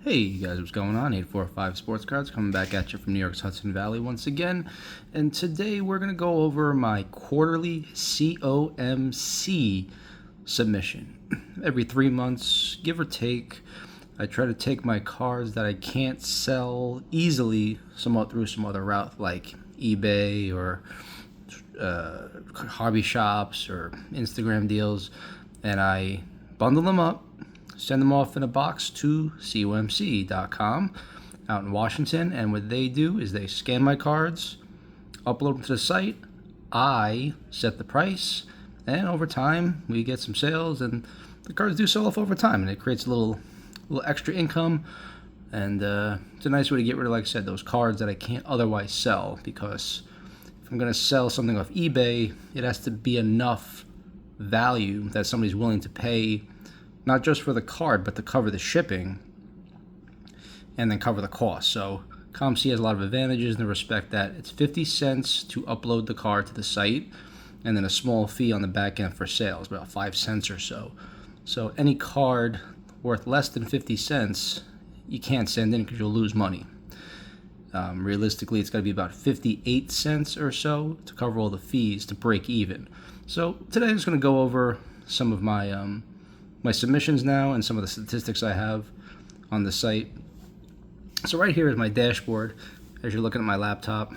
Hey you guys, what's going on? 845 Sportscards coming back at you from New York's Hudson Valley once again. And today we're going to go over my quarterly COMC submission. Every 3 months, give or take, I try to take my cards that I can't sell easily somewhat through some other route like eBay or hobby shops or Instagram deals, and I bundle them up, send them off in a box to COMC.com out in Washington, and what they do is they scan my cards, upload them to the site, I set the price, and over time we get some sales, and the cards do sell off over time, and it creates a little extra income, and it's a nice way to get rid of, like I said, those cards that I can't otherwise sell, because if I'm going to sell something off eBay, it has to be enough value that somebody's willing to pay, not just for the card, but to cover the shipping and then cover the cost. So COMC has a lot of advantages in the respect that it's 50 cents to upload the card to the site, and then a small fee on the back end for sales, about 5 cents or so. So any card worth less than 50 cents, you can't send in because you'll lose money. Realistically, it's got to be about 58 cents or so to cover all the fees to break even. So today I'm just going to go over some of my my submissions now and some of the statistics I have on the site. So right here is my dashboard as you're looking at my laptop.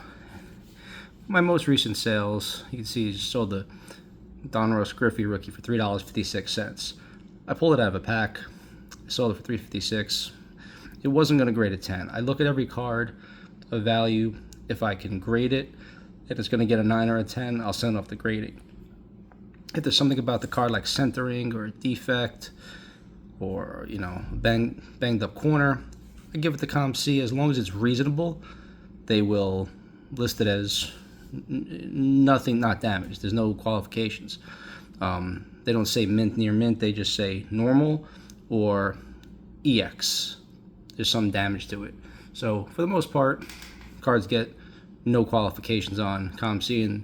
My most recent sales, you can see I just sold the Donruss Griffey rookie for $3.56. I pulled it out of a pack, sold it for $3.56. It wasn't going to grade a 10. I look at every card of value. If I can grade it and it's going to get a 9 or a 10, I'll send off the grading. If there's something about the card like centering or a defect or, banged up corner, I give it to COMC. As long as it's reasonable, they will list it as nothing, not damaged. There's no qualifications. They don't say mint, near mint. They just say normal or EX. There's some damage to it. So for the most part, cards get no qualifications on COMC,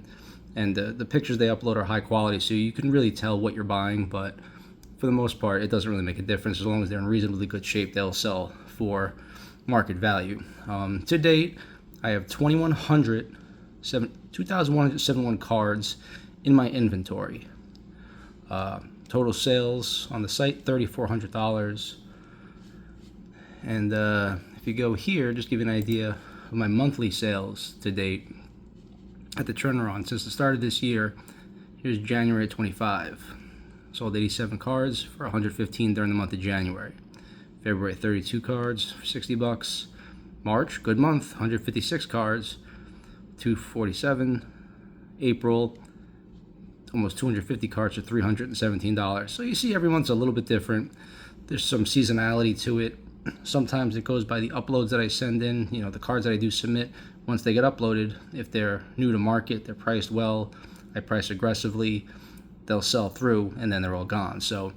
and the pictures they upload are high quality, so you can really tell what you're buying, but for the most part, it doesn't really make a difference. As long as they're in reasonably good shape, they'll sell for market value. To date, I have 2,171 cards in my inventory. Total sales on the site, $3,400. And if you go here, just give you an idea of my monthly sales to date at the turnaround since the start of this year. Here's January 25. Sold 87 cards for $115 during the month of January. February, 32 cards for $60. March, good month, 156 cards, $247. April, almost 250 cards for $317. So you see every month's a little bit different. There's some seasonality to it. Sometimes it goes by the uploads that I send in, the cards that I do submit. Once they get uploaded, if they're new to market, they're priced well, I price aggressively, they'll sell through, and then they're all gone. So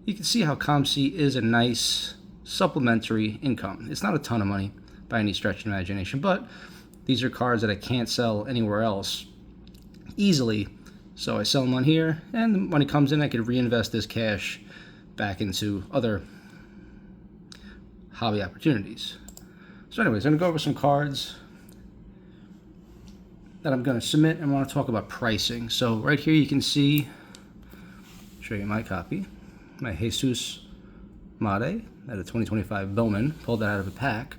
you can see how COMC is a nice supplementary income. It's not a ton of money by any stretch of imagination, but these are cards that I can't sell anywhere else easily. So I sell them on here, and the money comes in, I could reinvest this cash back into other hobby opportunities. So anyways, I'm going to go over some cards that I'm going to submit, and I want to talk about pricing. So right here you can see, show you my copy, my Jesus Made at a 2025 Bowman, pulled that out of a pack.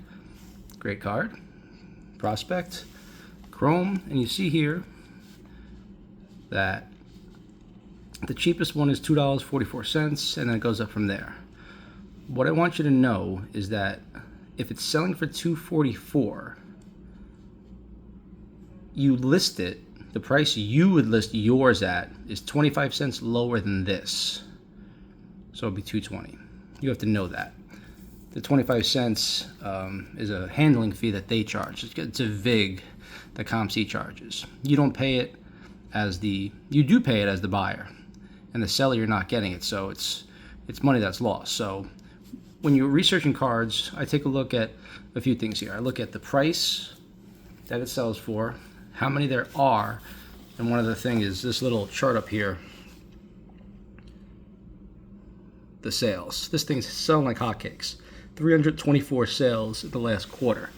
Great card. Prospect, Chrome, and you see here that the cheapest one is $2.44, and then it goes up from there. What I want you to know is that if it's selling for $2.44, you list it, the price you would list yours at is 25 cents lower than this. So it'll be $2.20. You have to know that. The 25 cents is a handling fee that they charge. It's a VIG that COMC charges. You don't pay it you do pay it as the buyer, and the seller, you're not getting it. So it's money that's lost. So when you're researching cards, I take a look at a few things here. I look at the price that it sells for, how many there are, and one other thing is this little chart up here, the sales. This thing's selling like hotcakes. 324 sales in the last quarter.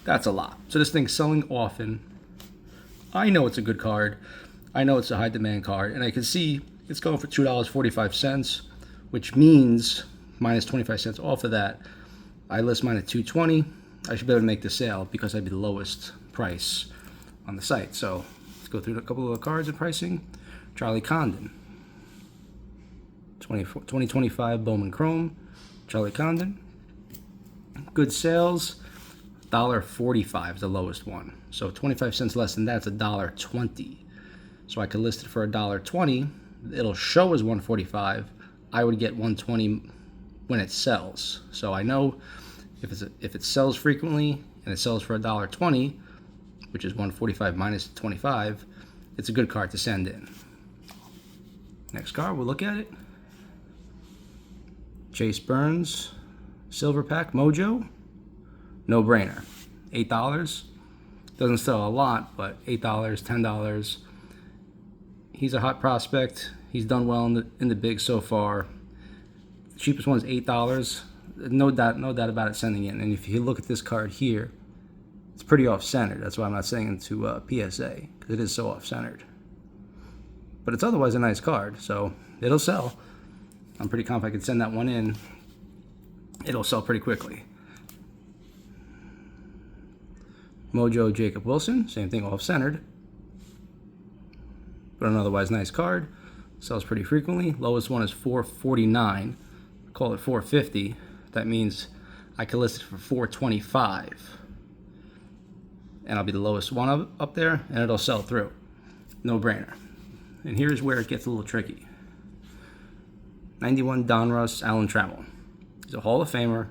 That's a lot. So this thing's selling often. I know it's a good card. I know it's a high demand card, and I can see it's going for $2.45, which means minus 25 cents off of that. I list mine at $2.20. I should be able to make the sale because I'd be the lowest price on the site. So let's go through a couple of the cards and pricing. Charlie Condon, 2025 Bowman Chrome. Charlie Condon, good sales. $1.45 is the lowest one. So 25 cents less than that's $1.20. So I could list it for $1.20. It'll show as $1.45. I would get $1.20 when it sells. So I know if it sells frequently and it sells for $1.20, which is $1.45 minus 25, it's a good card to send in. Next card, we'll look at it. Chase Burns, Silver Pack Mojo, no brainer. $8. Doesn't sell a lot, but $8, $10. He's a hot prospect. He's done well in the big so far. The cheapest one is $8. No doubt about it sending in. And if you look at this card here, it's pretty off-centered. That's why I'm not saying it to PSA, because it is so off-centered. But it's otherwise a nice card, so it'll sell. I'm pretty confident I can send that one in. It'll sell pretty quickly. Mojo Jacob Wilson, same thing, off-centered. But an otherwise nice card. Sells pretty frequently. Lowest one is $4.49. Call it $4.50. That means I can list it for $4.25. And I'll be the lowest one up there, and it'll sell through. No brainer. And here's where it gets a little tricky. 91 Donruss Allen Trammell. He's a Hall of Famer.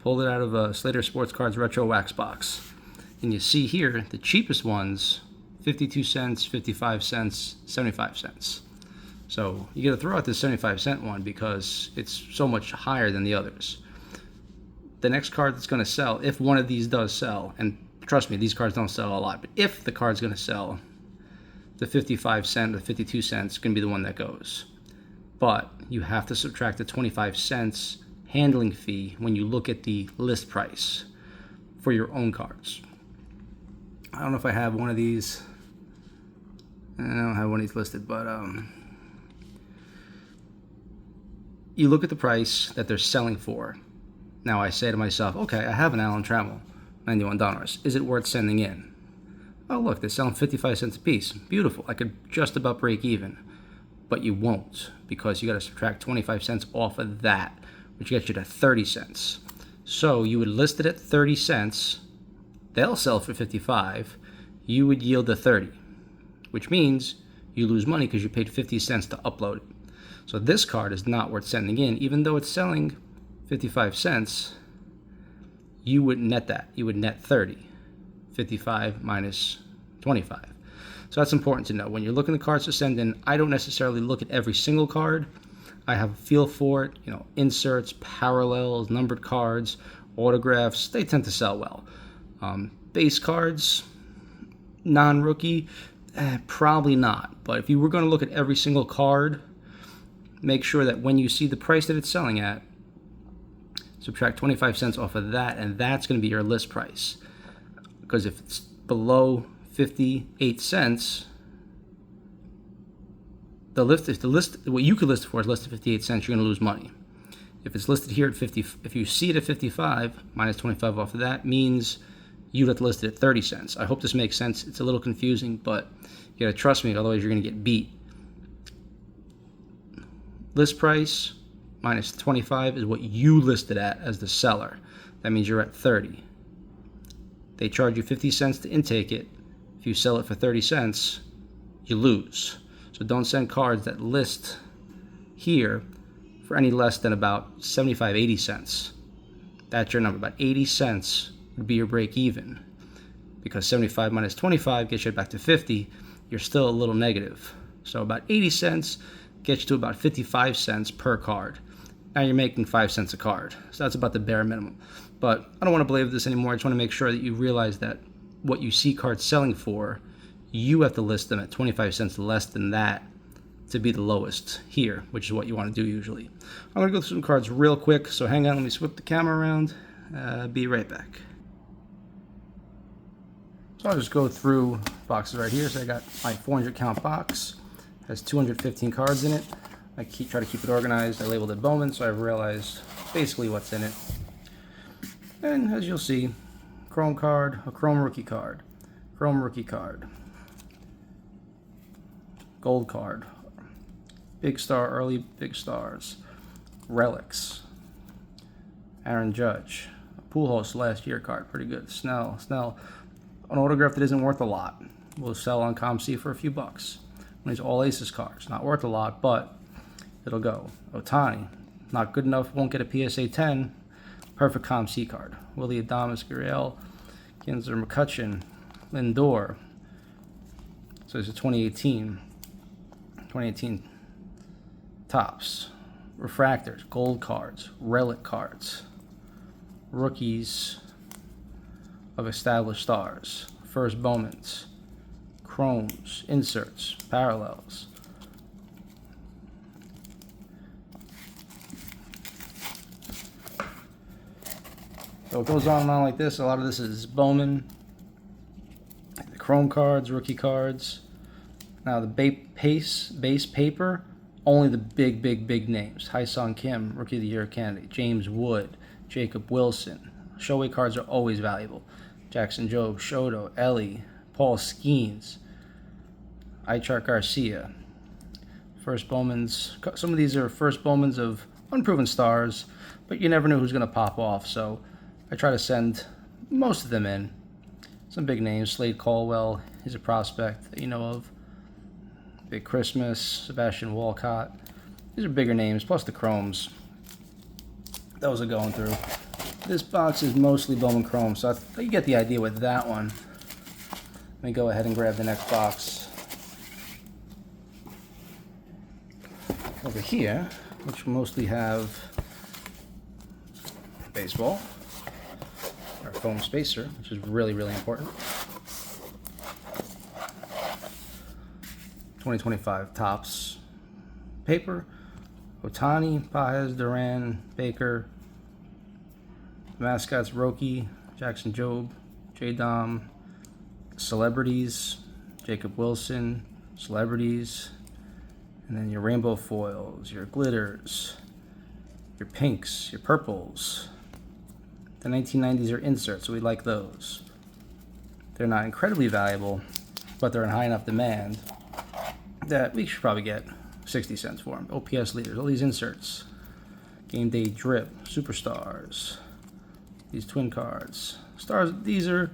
Pulled it out of a Slater Sportscards Retro Wax Box. And you see here, the cheapest ones, 52 cents, 55 cents, 75 cents. So you got to throw out this 75-cent one because it's so much higher than the others. The next card that's going to sell, if one of these does sell, and trust me, these cards don't sell a lot, but if the card's going to sell, the 55 cent or 52 cents is going to be the one that goes. But you have to subtract the 25 cents handling fee when you look at the list price for your own cards. I don't know if I have one of these. I don't have one of these listed, but you look at the price that they're selling for. Now I say to myself, okay, I have an Allen Trammell, 91 Donruss. Is it worth sending in? Oh, look, they're selling 55 cents a piece. Beautiful. I could just about break even. But you won't, because you got to subtract 25 cents off of that, which gets you to 30 cents. So you would list it at 30 cents. They'll sell for 55. You would yield to 30, which means you lose money because you paid 50 cents to upload it. So this card is not worth sending in, even though it's selling 55 cents. You would net that. You would net 30. 55 minus 25. So that's important to know. When you're looking at cards to send in, I don't necessarily look at every single card. I have a feel for it. Inserts, parallels, numbered cards, autographs, they tend to sell well. Base cards, non-rookie, probably not. But if you were going to look at every single card, make sure that when you see the price that it's selling at, subtract 25 cents off of that, and that's going to be your list price. Because if it's below 58 cents, what you could list it for is listed 58 cents, you're going to lose money. If it's listed here at 50, if you see it at 55, minus 25 off of that means you'd have to list it at 30 cents. I hope this makes sense. It's a little confusing, but you got to trust me, otherwise you're going to get beat. List price minus 25 is what you listed at as the seller. That means you're at 30. They charge you 50 cents to intake it. If you sell it for 30 cents, you lose. So don't send cards that list here for any less than about 75, 80 cents. That's your number. About 80 cents would be your break even. Because 75 minus 25 gets you back to 50, you're still a little negative. So about 80 cents gets you to about 55 cents per card. Now you're making 5 cents a card. So that's about the bare minimum. But I don't want to belabor this anymore. I just want to make sure that you realize that what you see cards selling for, you have to list them at 25 cents less than that to be the lowest here, which is what you want to do usually. I'm going to go through some cards real quick, so hang on, let me swip the camera around. Be right back. So I'll just go through boxes right here. So I got my 400 count box, has 215 cards in it. I try to keep it organized. I labeled it Bowman, so I've realized basically what's in it. And as you'll see, Chrome card, a Chrome rookie card, Chrome rookie card, Gold card, Big Star, early Big Stars, Relics, Aaron Judge, Pujols last year card, pretty good. Snell, an autograph that isn't worth a lot. We'll sell on COMC for a few bucks. One of these all aces cards, not worth a lot, but it'll go. Ohtani, not good enough, won't get a PSA 10. Perfect COMC card. Willie Adames, Gurriel, Kinsler, McCutcheon, Lindor. So it's a 2018 tops. Refractors, gold cards, relic cards, rookies of established stars, first Bowmans, chromes, inserts, parallels. So it goes on and on like this. A lot of this is Bowman, the chrome cards, rookie cards. Now the base paper, only the big names. Hyun-Sung Kim, Rookie of the Year candidate. James Wood, Jacob Wilson. Showaway cards are always valuable. Jackson Jobe, Shoto, Ellie, Paul Skeens, Ichart Garcia. First Bowmans. Some of these are first Bowmans of unproven stars, but you never know who's going to pop off. So I try to send most of them in. Some big names. Slade Caldwell, he's a prospect that you know of. Big Christmas, Sebastian Walcott. These are bigger names, plus the chromes. Those are going through. This box is mostly Bowman Chrome, so you get the idea with that one. Let me go ahead and grab the next box. Over here, which mostly have baseball, our foam spacer, which is really important. 2025 tops paper, Ohtani, Paez, Duran, Baker, mascots, Roki, Jackson Jobe, J-Dom, celebrities, Jacob Wilson, celebrities, and then your rainbow foils, your glitters, your pinks, your purples. The 1990s are inserts, so we like those. They're not incredibly valuable, but they're in high enough demand that we should probably get 60 cents for them. OPS leaders, all these inserts. Game day drip, superstars. These twin cards. Stars, these are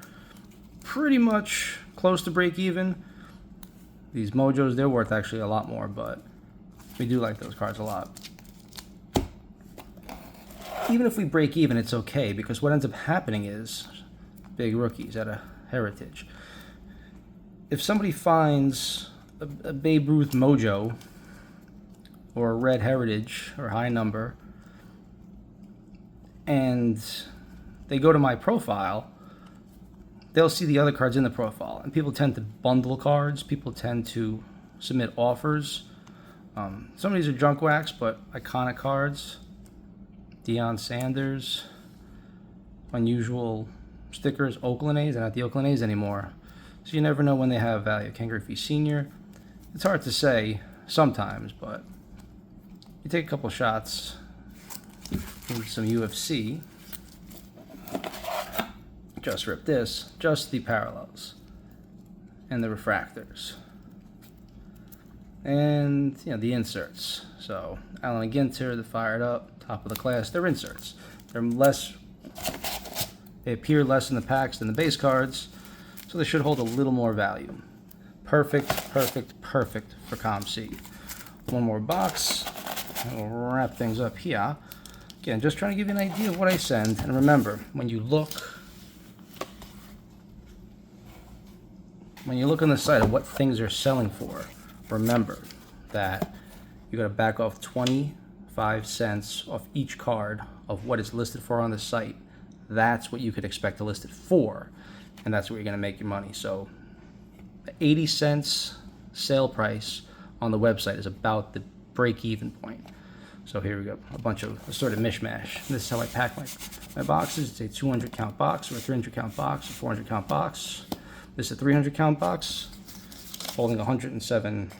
pretty much close to break even. These mojos, they're worth actually a lot more, but we do like those cards a lot. Even if we break even, it's okay, because what ends up happening is big rookies at a Heritage. If somebody finds a Babe Ruth mojo or a red Heritage or high number, and they go to my profile, they'll see the other cards in the profile. And people tend to bundle cards. People tend to submit offers. Some of these are junk wax, but iconic cards. Deion Sanders. Unusual stickers. Oakland A's. They're not the Oakland A's anymore. So you never know when they have value. Ken Griffey Sr. It's hard to say sometimes, but you take a couple shots with some UFC. Just rip this, just the parallels and the refractors, and the inserts. So Allen and Ginter, the fired up, top of the class, they're inserts. They appear less in the packs than the base cards, so they should hold a little more value. Perfect for COMC. One more box, and we'll wrap things up here. Again, just trying to give you an idea of what I send. And remember, when you look on the site of what things are selling for, remember that you got to back off 25 cents off each card of what it's listed for on the site. That's what you could expect to list it for, and that's where you're going to make your money. So 80 cents sale price on the website is about the break-even point. So here we go, a bunch of assorted mishmash. This is how I pack my boxes. It's a 200 count box, or a 300 count box, or 400 count box. This is a 300 count box, holding 107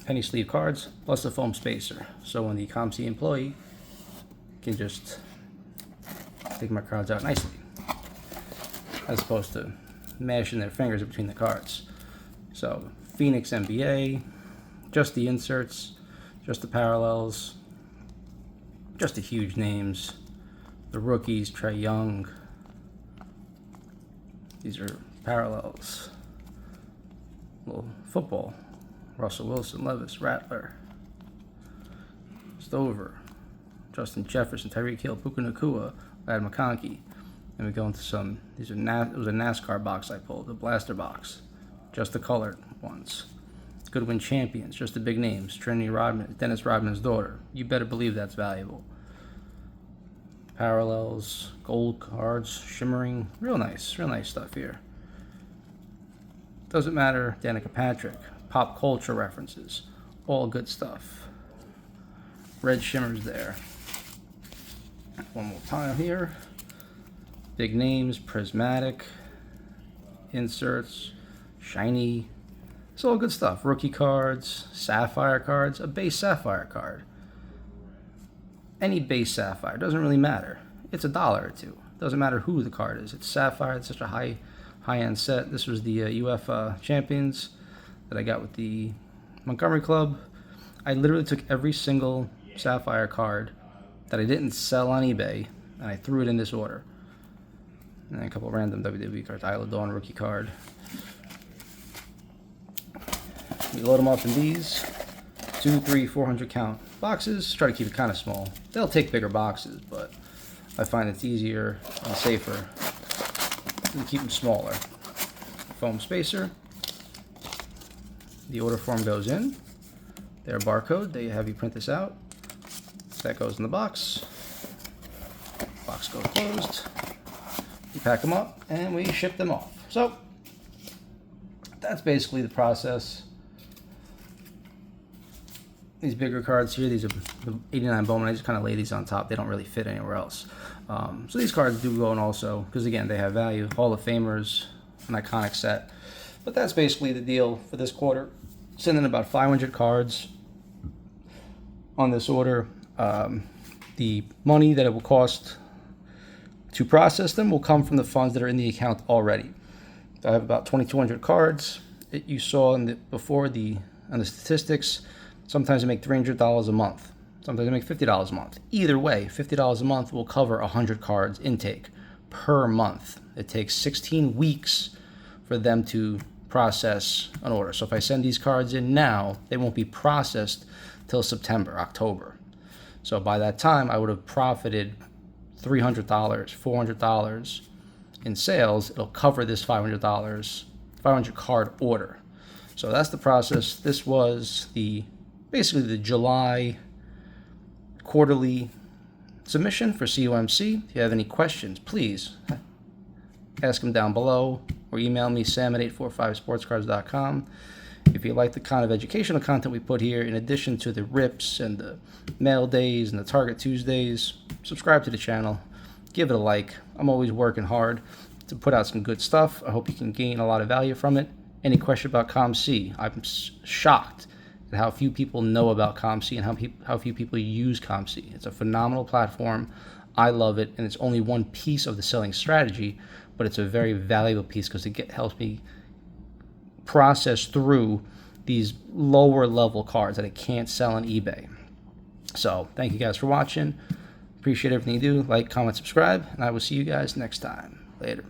penny sleeve cards, plus a foam spacer. So when the COMC employee can just take my cards out nicely, as opposed to mashing their fingers between the cards. So Phoenix NBA, just the inserts, just the parallels, just the huge names, the rookies, Trae Young. These are parallels. Little football, Russell Wilson, Levis, Rattler, Stover, Justin Jefferson, Tyreek Hill, Puka Nacua, Lad McConkey. And we go into some, it was a NASCAR box I pulled, a blaster box, just the colored ones. Goodwin champions, just the big names. Trinity Rodman, Dennis Rodman's daughter. You better believe that's valuable. Parallels, gold cards, shimmering, real nice stuff here. Doesn't matter, Danica Patrick, pop culture references, all good stuff. Red shimmers there. One more pile here. Big names, prismatic, inserts, shiny. It's all good stuff. Rookie cards, sapphire cards, a base sapphire card. Any base sapphire, doesn't really matter. It's $1 or $2. Doesn't matter who the card is. It's sapphire, it's such a high-end set. This was the UEFA champions that I got with the Montgomery Club. I literally took every single sapphire card that I didn't sell on eBay, and I threw it in this order. And then a couple of random WWE cards. Isla Dawn rookie card. We load them up in these 200, 300, 400 count boxes. Try to keep it kind of small. They'll take bigger boxes, but I find it's easier and safer to keep them smaller. Foam spacer. The order form goes in. Their barcode. They have you print this out. That goes in the box. Box goes closed. We pack them up and we ship them off. So that's basically the process. These bigger cards here, these are the 89 Bowman. I just kind of lay these on top. They don't really fit anywhere else. So these cards do go in also, because again, they have value. Hall of Famers, an iconic set. But that's basically the deal for this quarter. Sending about 500 cards on this order. The money that it will cost to process them will come from the funds that are in the account already. I have about 2,200 cards. You saw on the statistics. Sometimes I make $300 a month. Sometimes I make $50 a month. Either way, $50 a month will cover 100 cards intake per month. It takes 16 weeks for them to process an order. So if I send these cards in now, they won't be processed till September, October. So by that time, I would have profited $300, $400 in sales. It'll cover this $500, 500 card order. So that's the process. This was basically the July quarterly submission for COMC. If you have any questions, please ask them down below or email me, sam@845sportscards.com. If you like the kind of educational content we put here, in addition to the rips and the mail days and the Target Tuesdays, subscribe to the channel, give it a like. I'm always working hard to put out some good stuff. I hope you can gain a lot of value from it. Any question about COMC? I'm shocked at how few people know about COMC and how few people use COMC. It's a phenomenal platform. I love it, and it's only one piece of the selling strategy, but it's a very valuable piece because it helps me process through these lower level cards that I can't sell on eBay. So thank you guys for watching. Appreciate everything you do. Like, comment, subscribe, and I will see you guys next time. Later.